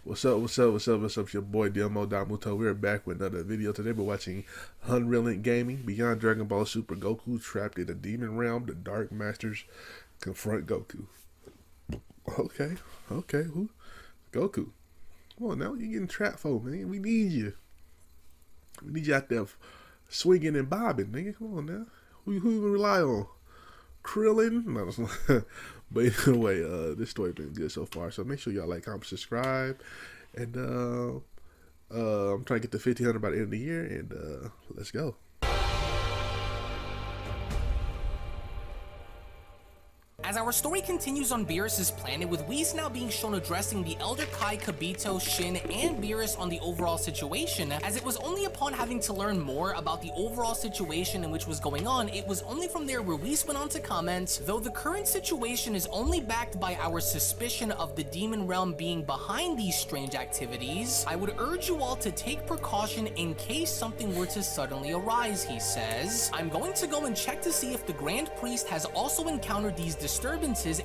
What's up, what's up, what's up, what's up? It's your boy Domuto. We're back with another video. Today we're watching UnrealEntGaming. Beyond Dragon Ball Super, Goku trapped in the demon realm. The Dark Masters confront Goku. Okay, who? Goku. Come on now, you're getting trapped for, man. We need you. We need you out there swinging and bobbing, nigga. Come on now. Who we rely on? Krillin? No, but anyway, this story been good so far. So make sure y'all like, comment, subscribe, and I'm trying to get to 1,500 by the end of the year, and let's go. As our story continues on Beerus' planet, with Whis now being shown addressing the Elder Kai, Kibito, Shin, and Beerus on the overall situation, as it was only upon having to learn more about the overall situation in which was going on, it was only from there where Whis went on to comment, though the current situation is only backed by our suspicion of the demon realm being behind these strange activities, I would urge you all to take precaution in case something were to suddenly arise, he says. I'm going to go and check to see if the Grand Priest has also encountered these disturbances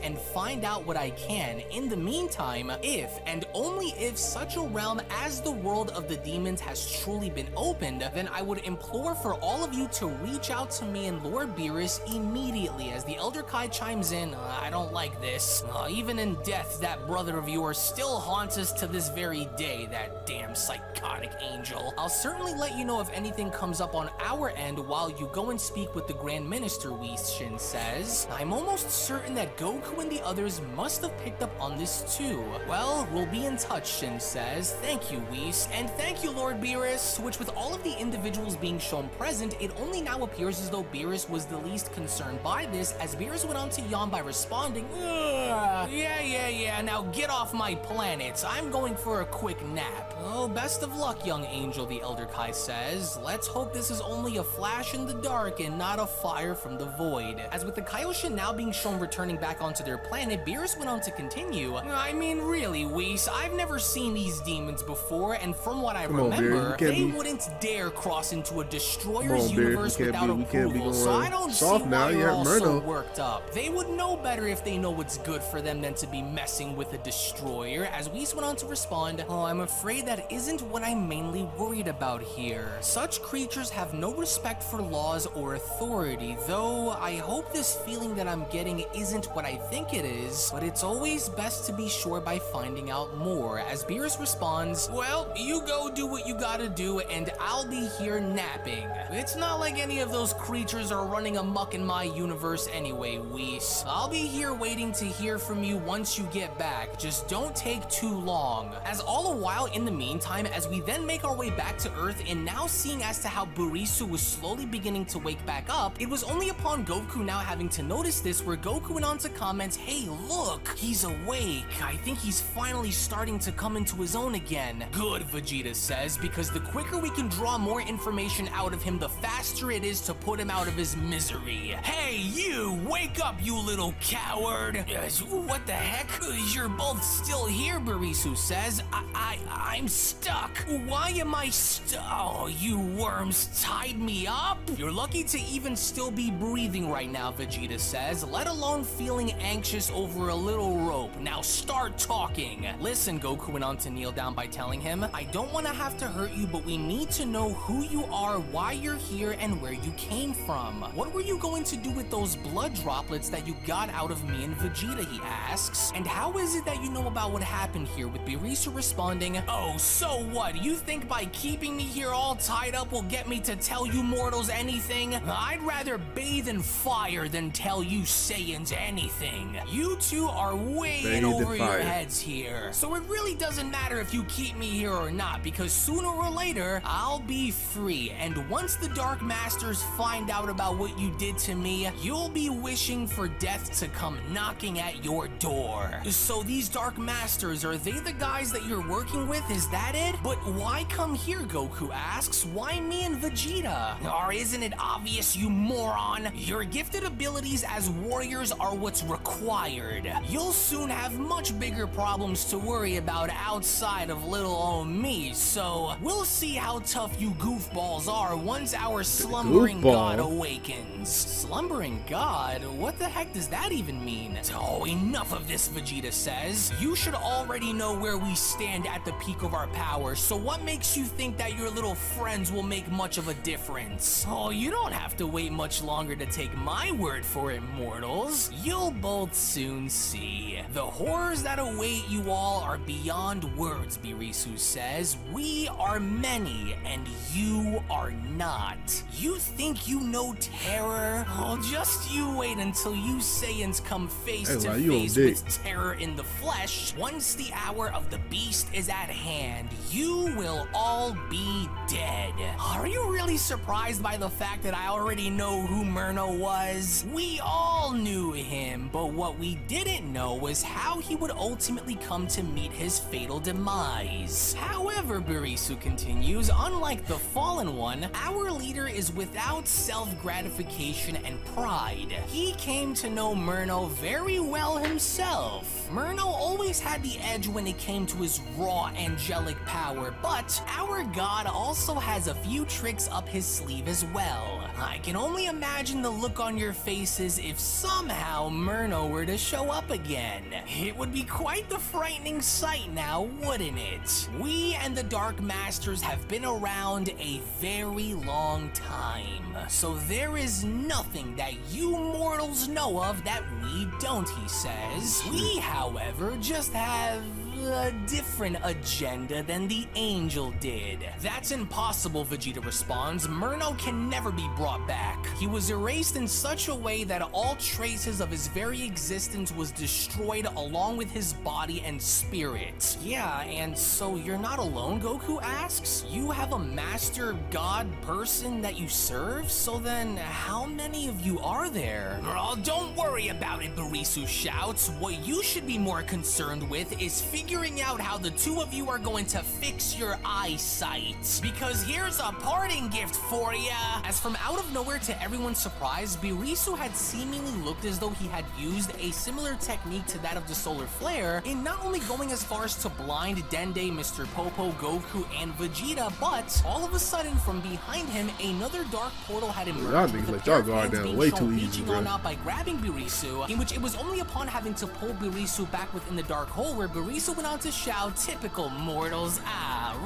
and find out what I can. In the meantime, if and only if such a realm as the world of the demons has truly been opened, then I would implore for all of you to reach out to me and Lord Beerus immediately. As the Elder Kai chimes in, I don't like this. Even in death, that brother of yours still haunts us to this very day, that damn psychotic angel. I'll certainly let you know if anything comes up on our end while you go and speak with the Grand Minister, Whis, Shin says. I'm almost certain that Goku and the others must have picked up on this too. Well, we'll be in touch, Shin says. Thank you, Whis, and thank you, Lord Beerus, to which with all of the individuals being shown present, it only now appears as though Beerus was the least concerned by this, as Beerus went on to yawn by responding, yeah, now get off my planet. I'm going for a quick nap. Oh, best of luck, young angel, the Elder Kai says. Let's hope this is only a flash in the dark and not a fire from the void. As with the Kaioshin now being shown returning back onto their planet, Beerus went on to continue. I mean, really, Whis, I've never seen these demons before, and from what I remember, they wouldn't dare cross into a destroyer's universe without approval, so I don't see why you're all so worked up. They would know better if they know what's good for them than to be messing with a destroyer. As Whis went on to respond, I'm afraid that isn't what I'm mainly worried about here. Such creatures have no respect for laws or authority, though I hope this feeling that I'm getting isn't what I think it is, but it's always best to be sure by finding out more. As Beerus responds, well, you go do what you gotta do, and I'll be here napping. It's not like any of those creatures are running amok in my universe anyway, Whis. I'll be here waiting to hear from you once you get back. Just don't take too long. As all the while, in the meantime, as we then make our way back to Earth, and now seeing as to how Burisu was slowly beginning to wake back up, it was only upon Goku now having to notice this where Goku went on to comment, hey, look, he's awake. I think he's finally starting to come into his own again. Good, Vegeta says, because the quicker we can draw more information out of him, the faster it is to put him out of his misery. Hey, you! Wake up, you little coward! What the heck? You're both still here, Burisu says. I'm stuck. Why am I stuck? Oh, you worms tied me up? You're lucky to even still be breathing right now, Vegeta says, let alone feeling anxious over a little rope. Now start talking. Listen, Goku went on to kneel down by telling him, I don't want to have to hurt you, but we need to know who you are, why you're here, and where you came from. What were you going to do with those blood droplets that you got out of me and Vegeta, he asks. And how is it that you know about what happened here, with Beerus responding, oh, so what? You think by keeping me here all tied up will get me to tell you mortals anything? I'd rather bathe in fire than tell you Saiyans anything. You two are way in over your heads here. So it really doesn't matter if you keep me here or not, because sooner or later, I'll be free. And once the Dark Masters find out about what you did to me, you'll be wishing for death to come knocking at your door. So these Dark Masters, are they the guys that you're working with? Is that it? But why come here, Goku asks. Why me and Vegeta? Or isn't it obvious, you moron? Your gifted abilities as warriors are what's required. You'll soon have much bigger problems to worry about outside of little old me, so we'll see how tough you goofballs are once our slumbering god awakens. Slumbering god? What the heck does that even mean? Oh, enough of this, Vegeta says. You should already know where we stand at the peak of our power, so what makes you think that your little friends will make much of a difference? Oh, you don't have to wait much longer to take my word for it, mortals. You'll both soon see. The horrors that await you all are beyond words, Birisu says. We are many, and you are not. You think you know terror? Oh, just you wait until you Saiyans come face to face with terror in the flesh. Once the hour of the beast is at hand, you will all be dead. Are you really surprised by the fact that I already know who Murno was? We all knew him, but what we didn't know was how he would ultimately come to meet his fatal demise. However, Birisu continues, unlike the Fallen One, our leader is without self-gratification and pride. He came to know Murno very well himself. Murno always had the edge when it came to his raw angelic power, but our god also has a few tricks up his sleeve as well. I can only imagine the look on your faces if somehow Murno were to show up again. It would be quite the frightening sight now, wouldn't it? We and the Dark Masters have been around a very long time, so there is nothing that you mortals know of that we don't, he says. We, however, just have a different agenda than the angel did. That's impossible, Vegeta responds. Murno can never be brought back. He was erased in such a way that all traces of his very existence was destroyed along with his body and spirit. Yeah, and so you're not alone, Goku asks? You have a master god person that you serve? So then how many of you are there? Oh, don't worry about it, Birisu shouts. What you should be more concerned with is figuring out how the two of you are going to fix your eyesight. Because here's a parting gift for ya. As from out of nowhere to everyone's surprise, Birisu had seemingly looked as though he had used a similar technique to that of the solar flare in not only going as far as to blind Dende, Mr. Popo, Goku, and Vegeta, but all of a sudden from behind him, another dark portal had emerged with a pair of hands being shown reaching on out by grabbing Birisu, in which it was only upon having to pull Birisu back within the dark hole where Birisu went on to shout, "Typical mortals,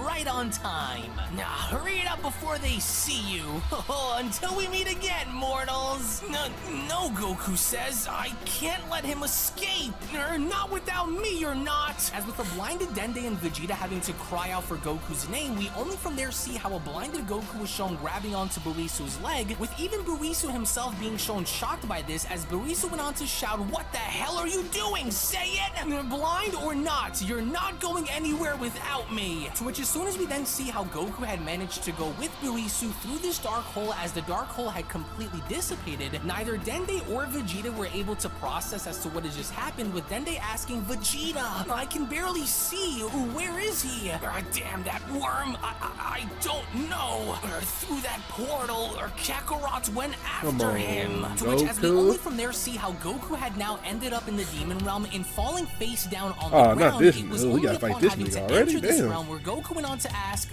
right on time. Now hurry it up before they see you. Until we meet again, mortals." No, Goku says, I can't let him escape. Not without me, you're not. As with a blinded Dende and Vegeta having to cry out for Goku's name, we only from there see how a blinded Goku was shown grabbing onto Birisu's leg, with even Birisu himself being shown shocked by this as Birisu went on to shout, "What the hell are you doing? Say it! Blind or not, you're not going anywhere without me." To which as soon as we then see how Goku had managed to go with Birisu through this dark hole as the dark hole had completely dissipated, neither Dende or Vegeta were able to process as to what had just happened, with Dende asking, "Vegeta, I can barely see. Where is he?" "Damn that worm, I don't know. Through that portal, Kakarot went after him." To which as we only from there see how Goku had now ended up in the demon realm in falling face down on the ground. It was only upon having to enter this realm where Goku went on to ask,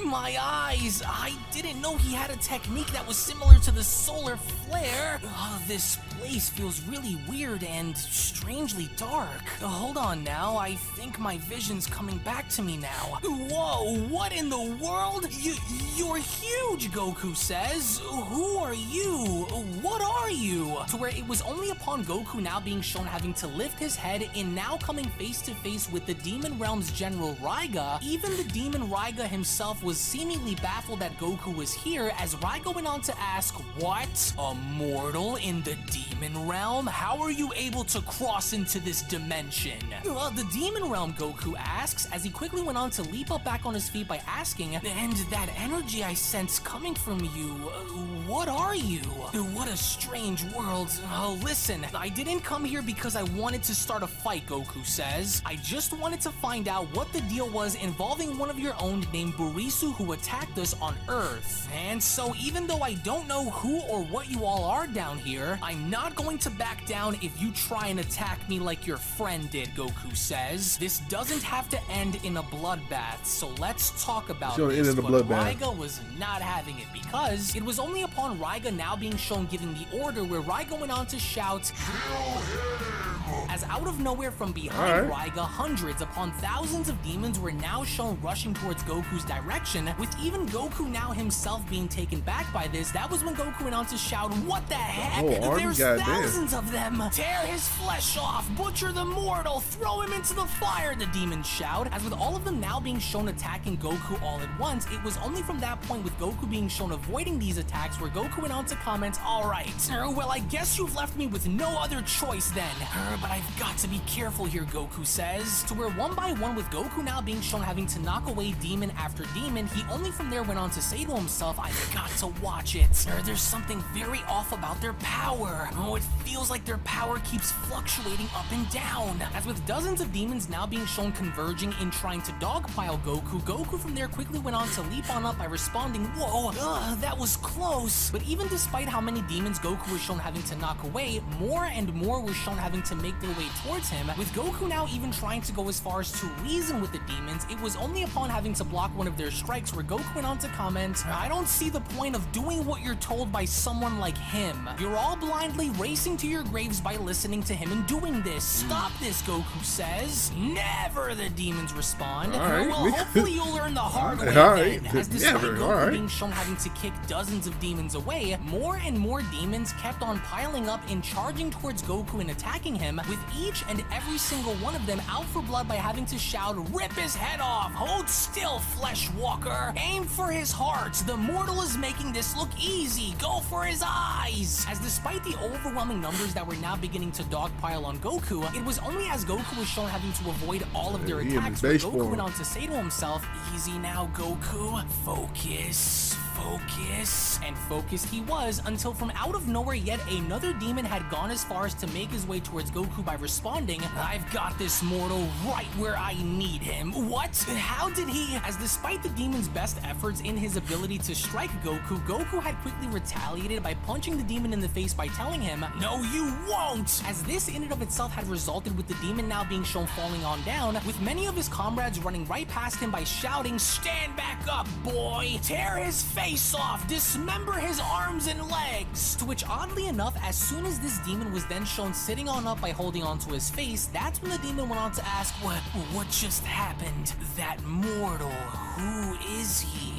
"My eyes, I didn't know he had a technique that was similar to the solar flare. This place feels really weird and strangely dark. Hold on now, I think my vision's coming back to me now." "Whoa, what in the world? You're huge," Goku says. "Who are you? What are you?" To where it was only upon Goku now being shown having to lift his head in now coming face to face with the Demon Realm's General Raiga, even the Demon Raiga himself was seemingly baffled that Goku was here, as Raiga went on to ask, "What? A mortal in the Demon Realm? How are you able to cross into this dimension?" "The Demon Realm," Goku asks, as he quickly went on to leap up back on his feet by asking, "And that energy I sense coming from you, what are you? What a strange world. Listen, I didn't come here because I wanted to start a fight," Goku says. "I just wanted to find out what the deal was involving something one of your own named Burisu who attacked us on Earth. And so even though I don't know who or what you all are down here, I'm not going to back down if you try and attack me like your friend did, Goku says. This doesn't have to end in a bloodbath, so let's talk about this. But Raiga was not having it because it was only upon Raiga now being shown giving the order where Raiga went on to shout, as out of nowhere from behind Raiga, hundreds upon thousands of demons were now shown rushing towards Goku's direction, with even Goku now himself being taken back by this. That was when Goku went on to shout, what the heck? There's thousands of them! Tear his flesh off! Butcher the mortal! Throw him into the fire! The demons shout. As with all of them now being shown attacking Goku all at once, it was only from that point with Goku being shown avoiding these attacks where Goku went on to comment, alright, well I guess you've left me with no other choice then. But I've got to be careful here, Goku says. To where one by one with Goku now being shown having to knock away demon after demon, he only from there went on to say to himself, I've got to watch it. There's something very off about their power. Oh, it feels like their power keeps fluctuating up and down. As with dozens of demons now being shown converging in trying to dogpile Goku, Goku from there quickly went on to leap on up by responding, whoa, that was close. But even despite how many demons Goku was shown having to knock away, more and more were shown having to make their way towards him, with Goku now even trying to go as far as to reason with the demons. It was only upon having to block one of their strikes where Goku went on to comment, I don't see the point of doing what you're told by someone like him. You're all blindly racing to your graves by listening to him and doing this. Stop this, Goku says. Never, the demons respond. Well, hopefully you'll learn the hard way then. As despite Goku being shown having to kick dozens of demons away, more and more demons kept on piling up and charging towards Goku and attacking him, with each and every single one of them out for blood by having to shout, rip his head off, hold still, Flesh Walker, aim for his heart, the mortal is making this look easy, go for his eyes. As despite the overwhelming numbers that were now beginning to dogpile on Goku, it was only as Goku was shown having to avoid all of their attacks where Goku went on to say to himself, easy now, Goku, focus. And focused he was, until from out of nowhere yet another demon had gone as far as to make his way towards Goku by responding, I've got this mortal right where I need him. What? How did he? As despite the demon's best efforts in his ability to strike Goku, Goku had quickly retaliated by punching the demon in the face by telling him, no you won't! As this in and of itself had resulted with the demon now being shown falling on down, with many of his comrades running right past him by shouting, stand back up, boy! Tear his face off, dismember his arms and legs! To which, oddly enough, as soon as this demon was then shown sitting on up by holding onto his face, that's when the demon went on to ask, what just happened? That mortal, who is he?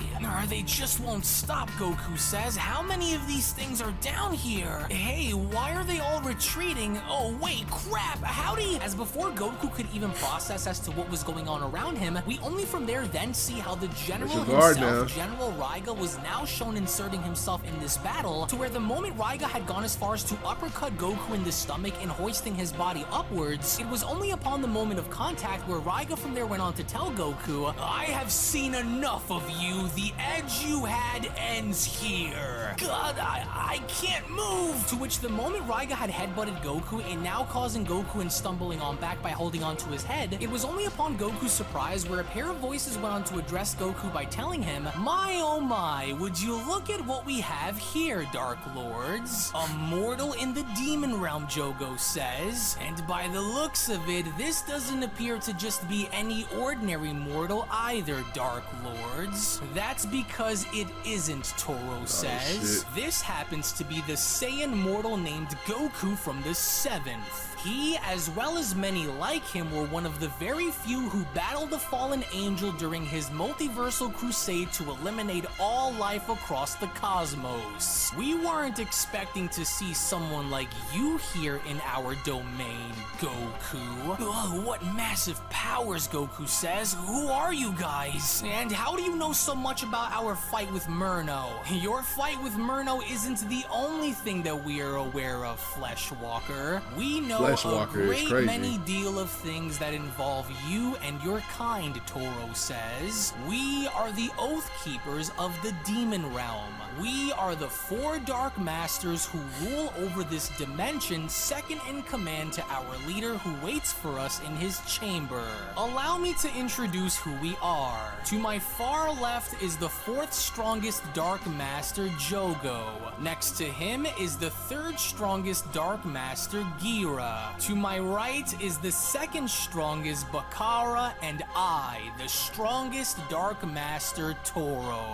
They just won't stop, Goku says. How many of these things are down here? Hey, why are they all retreating? Oh wait, crap, howdy! As before Goku could even process as to what was going on around him, we only from there then see how the general himself, General Raiga, was now shown inserting himself in this battle, to where the moment Raiga had gone as far as to uppercut Goku in the stomach and hoisting his body upwards, it was only upon the moment of contact where Raiga from there went on to tell Goku, I have seen enough of you, the edge you had ends here. God, I can't move! To which the moment Raiga had headbutted Goku and now causing Goku and stumbling on back by holding onto his head, it was only upon Goku's surprise where a pair of voices went on to address Goku by telling him, my oh my, would you look at what we have here, Dark Lords? A mortal in the demon realm, Jogo says. And by the looks of it, this doesn't appear to just be any ordinary mortal either, Dark Lords. That's because it isn't, Toro says. This happens to be the Saiyan mortal named Goku from the 7th. He, as well as many like him, were one of the very few who battled the fallen angel during his multiversal crusade to eliminate all life across the cosmos. We weren't expecting to see someone like you here in our domain, Goku. Oh, what massive powers, Goku says. Who are you guys? And how do you know so much about our fight with Murno? Your fight with Murno isn't the only thing that we are aware of, Flesh Walker. We know a great many deal of things that involve you and your kind, Toro says. We are the Oath Keepers of the Demon Realm. We are the 4 Dark Masters who rule over this dimension, second in command to our leader who waits for us in his chamber. Allow me to introduce who we are. To my far left is the 4th strongest Dark Master, Jogo. Next to him is the 3rd strongest Dark Master, Gira. To my right is the 2nd strongest, Bakara, and I, the strongest Dark Master, Toro.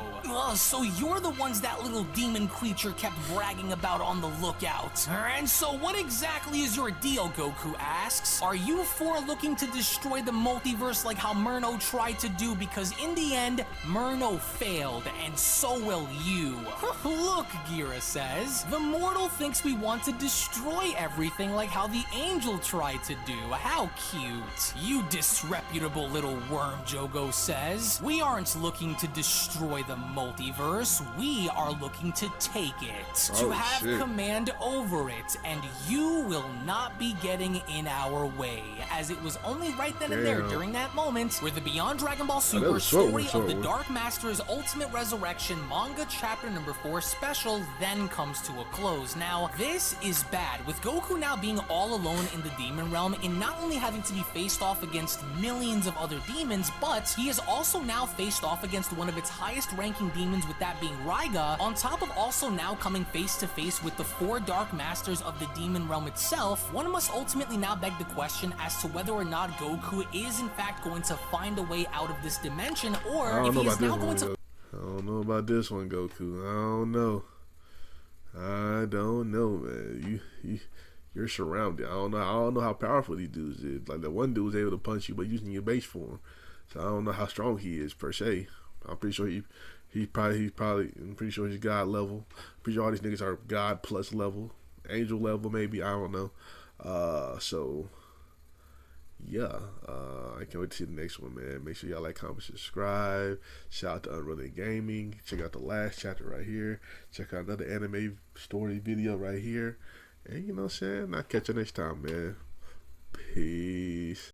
So you're the ones that little demon creature kept bragging about on the lookout. And so what exactly is your deal, Goku asks? Are you 4 looking to destroy the multiverse like how Murno tried to do? Because in the end, Murno failed, and so will you. Look, Gira says, the mortal thinks we want to destroy everything like how the angel tried to do. How cute. You disreputable little worm, Jogo says. We aren't looking to destroy the multiverse, we are looking to take it, to have command over it, and you will not be getting in our way, as it was only right then and there during that moment where the Beyond Dragon Ball Super Story of the Dark Master's Ultimate Resurrection manga chapter number 4 special then comes to a close. Now, this is bad, with Goku now being all alone in the Demon Realm and not only having to be faced off against millions of other demons, but he is also now faced off against one of its highest ranking demons, with that being Raiga, on top of also now coming face to face with the 4 Dark Masters of the Demon Realm itself. One must ultimately now beg the question as to whether or not Goku is in fact going to find a way out of this dimension, or if he is now going to... I don't know about this one, Goku. I don't know, man. You're surrounded. I don't know how powerful these dudes is. Like, the one dude was able to punch you, but using your base form. So I don't know how strong he is per se. I'm pretty sure he's probably. I'm pretty sure he's God level. Pretty sure all these niggas are God plus level, angel level maybe. I don't know. So yeah, I can't wait to see the next one, man. Make sure y'all like, comment, subscribe. Shout out to UnrealEntGaming. Check out the last chapter right here. Check out another anime story video right here. And you know what I'm saying? I'll catch you next time, man. Peace.